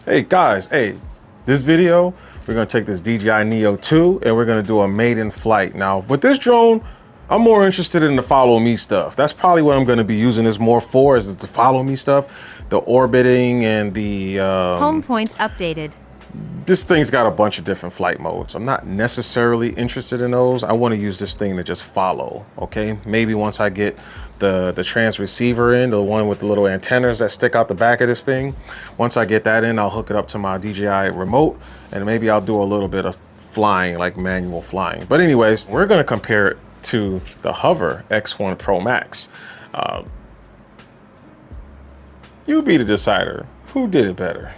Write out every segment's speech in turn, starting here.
Hey guys, hey, this video, we're gonna take this DJI Neo 2 and we're gonna do a maiden flight. Now, with this drone, I'm more interested in the follow me stuff. That's probably what I'm gonna be using this more for, is the follow me stuff, the orbiting and the Home point updated. This thing's got a bunch of different flight modes. I'm not necessarily interested in those. I want to use this thing to just follow, okay? Maybe once I get the trans receiver in, the one with the little antennas that stick out the back of this thing, once I get that in, I'll hook it up to my DJI remote, and maybe I'll do a little bit of flying, like manual flying. But anyways, we're gonna compare it to the Hover X1 Pro Max. You be the decider. Who did it better?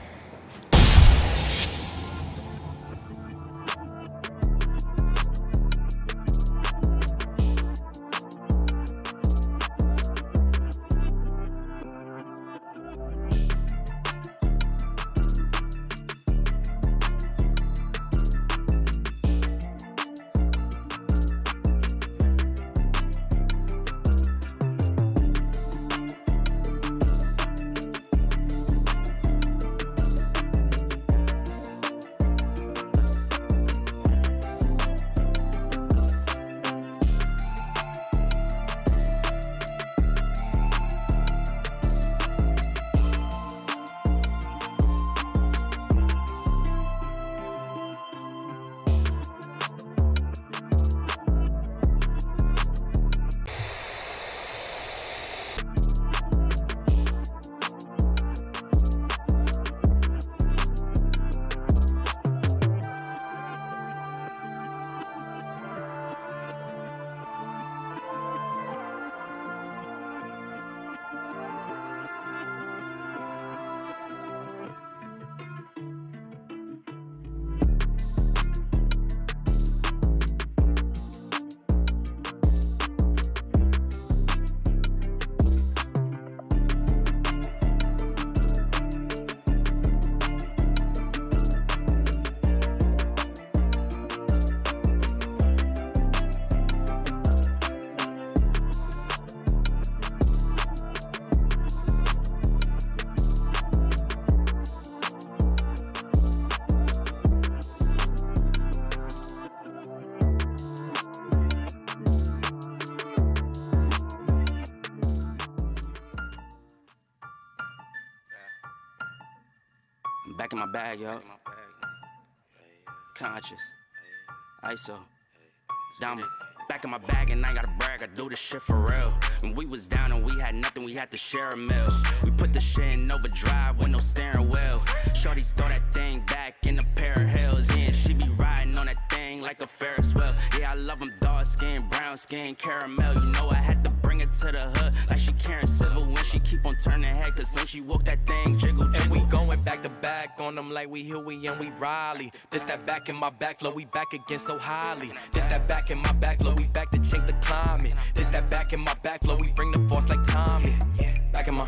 Back in my bag, yo. Conscious. ISO. Diamond. Back in my bag and I ain't gotta brag, I do this shit for real. When we was down and we had nothing, we had to share a meal. We put the shit in overdrive with no steering wheel. Shorty throw that thing back in a pair of heels. Yeah, and she be riding on that thing like a Ferris wheel. Yeah, I love them dark skin, brown skin, caramel. You know I had to bring it to the hood like she Karen Civil when she keep on turning head. Cause when she woke that thing jiggle, jiggle. And we going back to back on them like we Huey and we Riley. This that back in my back flow, we back again so highly. This that back in my back flow, we back to change the climate. This that back in my back flow, we bring the force like Tommy. Back in my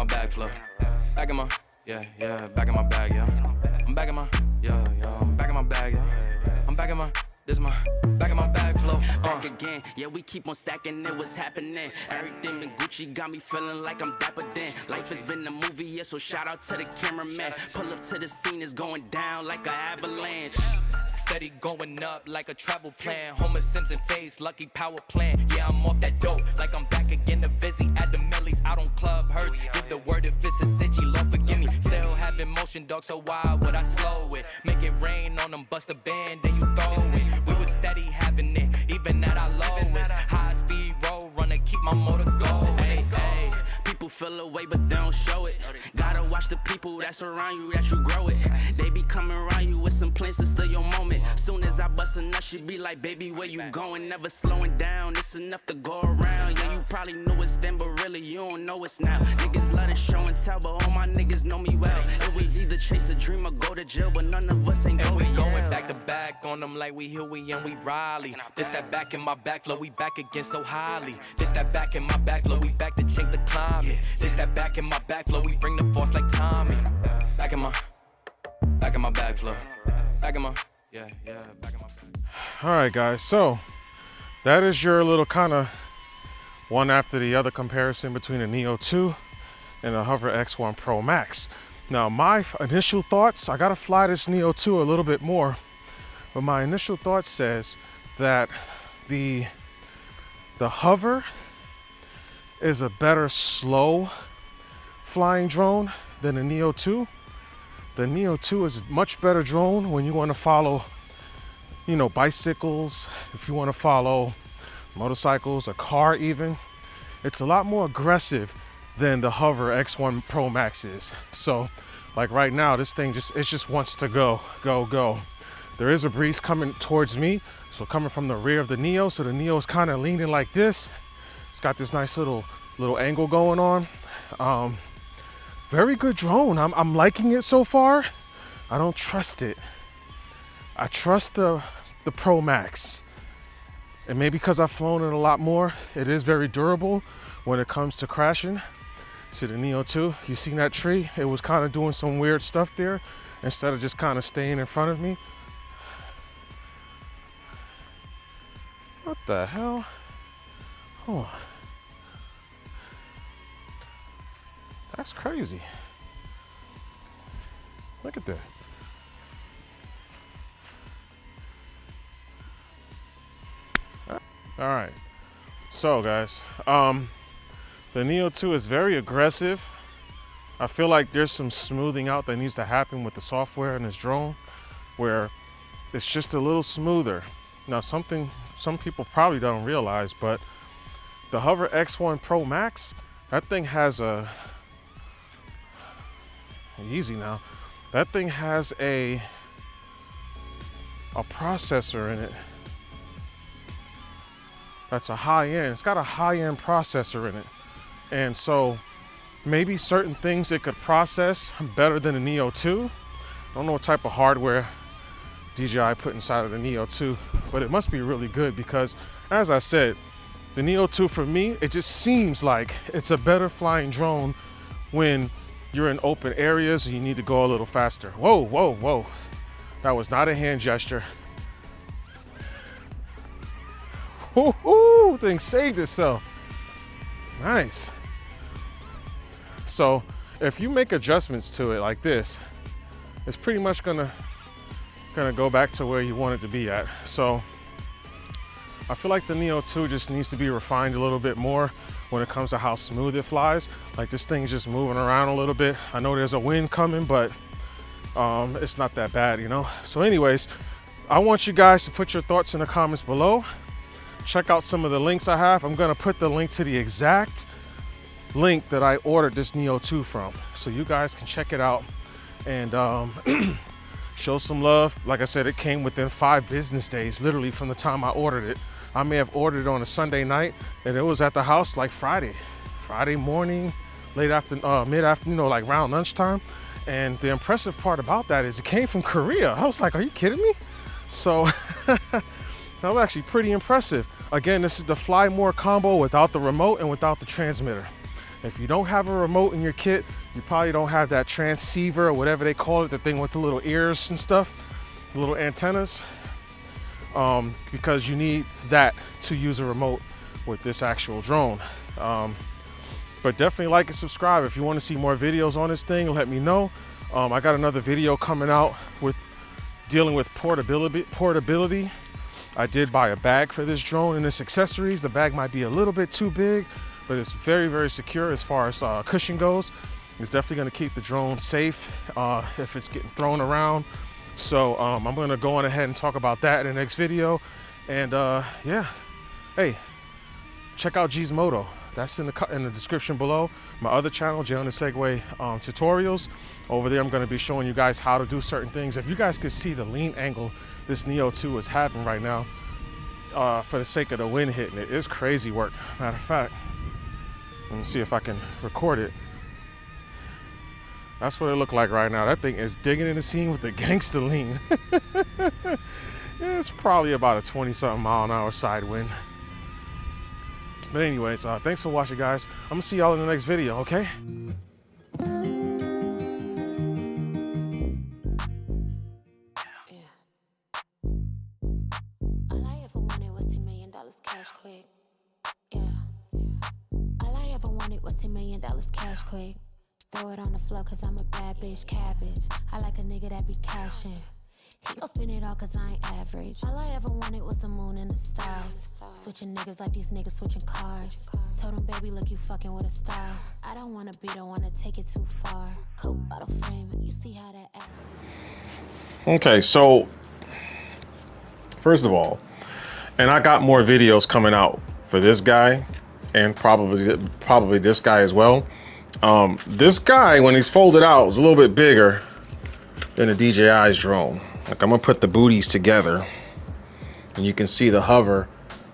back flow. Back in my, yeah, back in my bag, yeah. I'm back in my, I'm back in my bag, yeah. I'm back in my, this my, back in my bag flow. Back again, yeah, we keep on stacking it, what's happening? Everything in Gucci got me feeling like I'm dapper then. Life has been a movie, yeah, so shout out to the cameraman. Pull up to the scene, it's going down like an avalanche. Steady going up like a travel plan. Homer Simpson face, lucky power plant. Yeah, I'm off that dope, like I'm back again to Vizzy at the Millie's out on Club Hurst. Give the word if it's a cinch, Lord forgive me. Still having motion, dog, so why would I slow it? Make it rain on them, bust a band, then you throw it. We was steady having it, even at our lowest. High speed road runner, keep my motor going. Hey, hey, people feel away, but they don't show it. Gotta watch the people that's around you, that you grow it. They be coming around you with some plans to steal your moment. Soon as I bust a nut, she be like, baby, where you going? Never slowing down, it's enough to go around. Yeah, you probably knew it's then, but really you don't know it's now. Niggas let it show and tell, but all my niggas know me well. It was either chase a dream or go to jail, but none of us ain't And we going going back to back on them like we Huey and we Riley. This that back in my back flow, we back again so highly. This that back in my back flow, we back to change the climate. This that back in my back flow, we bring the force like Tommy. Back in my back flow. Back in my, back in my back. All right, guys, so that is your little kind of one after the other comparison between the Neo 2 and the Hover X1 Pro Max. Now, my initial thoughts, I gotta fly this Neo 2 a little bit more, but my initial thought says that the Hover is a better slow flying drone than the Neo 2. The Neo 2 is a much better drone when you want to follow, you know, bicycles, if you want to follow motorcycles, a car even. It's a lot more aggressive than the Hover X1Pro MAX is. So, like right now, this thing just wants to go, go, go. There is a breeze coming towards me, so coming from the rear of the Neo, so the Neo is kind of leaning like this. It's got this nice little angle going on. Very good drone. I'm liking it so far. I don't trust it. I trust the Pro Max. And maybe because I've flown it a lot more, it is very durable when it comes to crashing. See the Neo 2, you seen that tree? It was kind of doing some weird stuff there instead of just kind of staying in front of me. What the hell? Oh, that's crazy. Look at that. All right, so guys, the Neo 2 is very aggressive. I feel like there's some smoothing out that needs to happen with the software in this drone, where it's just a little smoother. Now, some people probably don't realize, but the Hover X1Pro MAX, that thing has easy now. That thing has a processor in it. That's a high-end. It's got a high-end processor in it. And so maybe certain things it could process better than the Neo 2. I don't know what type of hardware DJI put inside of the Neo 2, but it must be really good because, as I said, the Neo 2 for me, it just seems like it's a better flying drone when you're in open areas and you need to go a little faster. Whoa, whoa, whoa. That was not a hand gesture. Woo-hoo, thing saved itself. Nice. So if you make adjustments to it like this, it's pretty much gonna go back to where you want it to be at. So I feel like the Neo 2 just needs to be refined a little bit more when it comes to how smooth it flies. Like this thing's just moving around a little bit. I know there's a wind coming, but it's not that bad, you know? So anyways, I want you guys to put your thoughts in the comments below. Check out some of the links I have. I'm gonna put the link to the exact link that I ordered this Neo 2 from, so you guys can check it out and show some love. Like I said, it came within 5 business days, literally from the time I ordered it. I may have ordered it on a Sunday night, and it was at the house like Friday morning, late afternoon, mid-afternoon, you know, like around lunchtime. And the impressive part about that is it came from Korea. I was like, are you kidding me? So that was actually pretty impressive. Again, this is the Fly More combo without the remote and without the transmitter. If you don't have a remote in your kit, you probably don't have that transceiver or whatever they call it, the thing with the little ears and stuff, the little antennas, because you need that to use a remote with this actual drone. But definitely like and subscribe. If you want to see more videos on this thing, let me know. I got another video coming out with dealing with portability. I did buy a bag for this drone and its accessories. The bag might be a little bit too big, but it's very, very secure as far as cushion goes. It's definitely going to keep the drone safe if it's getting thrown around. So I'm going to go on ahead and talk about that in the next video. And yeah, hey, check out Gizmodo. That's in the description below. My other channel, Jay on the Segway Tutorials. Over there, I'm going to be showing you guys how to do certain things. If you guys could see the lean angle this Neo 2 is having right now, for the sake of the wind hitting it, it's crazy work. Matter of fact, let me see if I can record it. That's what it looked like right now. That thing is digging in the scene with the gangster lean. It's probably about a 20-something mile-an-hour side wind. But anyways, thanks for watching, guys. I'm gonna see y'all in the next video, okay? All I ever wanted was $10 million cash quick. Yeah. All I ever wanted was $10 million cash quick. Throw it on the floor cause I'm a bad bitch cabbage. I like a nigga that be cashing. He gon' spend it all cause I ain't average. All I ever wanted was the moon and the stars. Switching niggas like these niggas switching cars. Told him, baby, look, you fucking with a star. I don't wanna be the one to take it too far. Coke bottle frame, you see how that ass. Okay, so first of all, and I got more videos coming out for this guy and probably this guy as well. This guy, when he's folded out, is a little bit bigger than a DJI's drone. Like, I'm gonna put the booties together and you can see the hover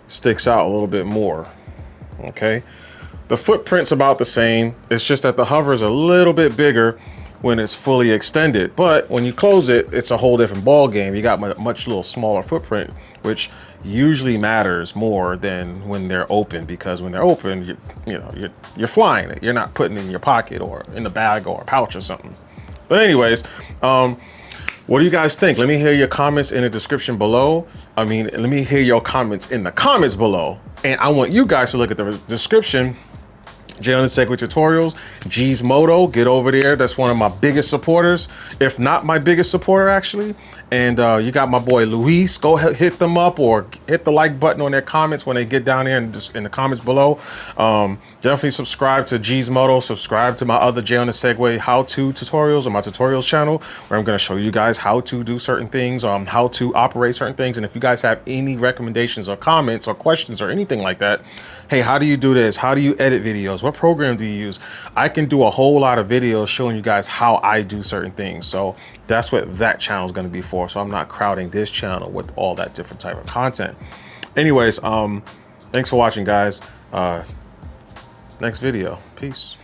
sticks out a little bit more. Okay, the footprint's about the same. It's just that the hover is a little bit bigger when it's fully extended, but when you close it, it's a whole different ball game. You got much little smaller footprint, which usually matters more than when they're open, because when they're open, you're flying it. You're not putting it in your pocket or in the bag or a pouch or something. But anyways, what do you guys think? Let me hear your comments in the description below. Let me hear your comments in the comments below. And I want you guys to look at the description. Jay on the Segway Tutorials, G's Moto, get over there. That's one of my biggest supporters, if not my biggest supporter, actually. And you got my boy Luis. Go hit them up or hit the like button on their comments when they get down there in the comments below. Definitely subscribe to G's Moto. Subscribe to my other Jay on the Segway how-to tutorials on my tutorials channel, where I'm going to show you guys how to do certain things, how to operate certain things. And if you guys have any recommendations or comments or questions or anything like that, hey, how do you do this? How do you edit videos? What program do you use? I can do a whole lot of videos showing you guys how I do certain things. So that's what that channel is going to be for. So I'm not crowding this channel with all that different type of content. Anyways, thanks for watching, guys. Next video. Peace.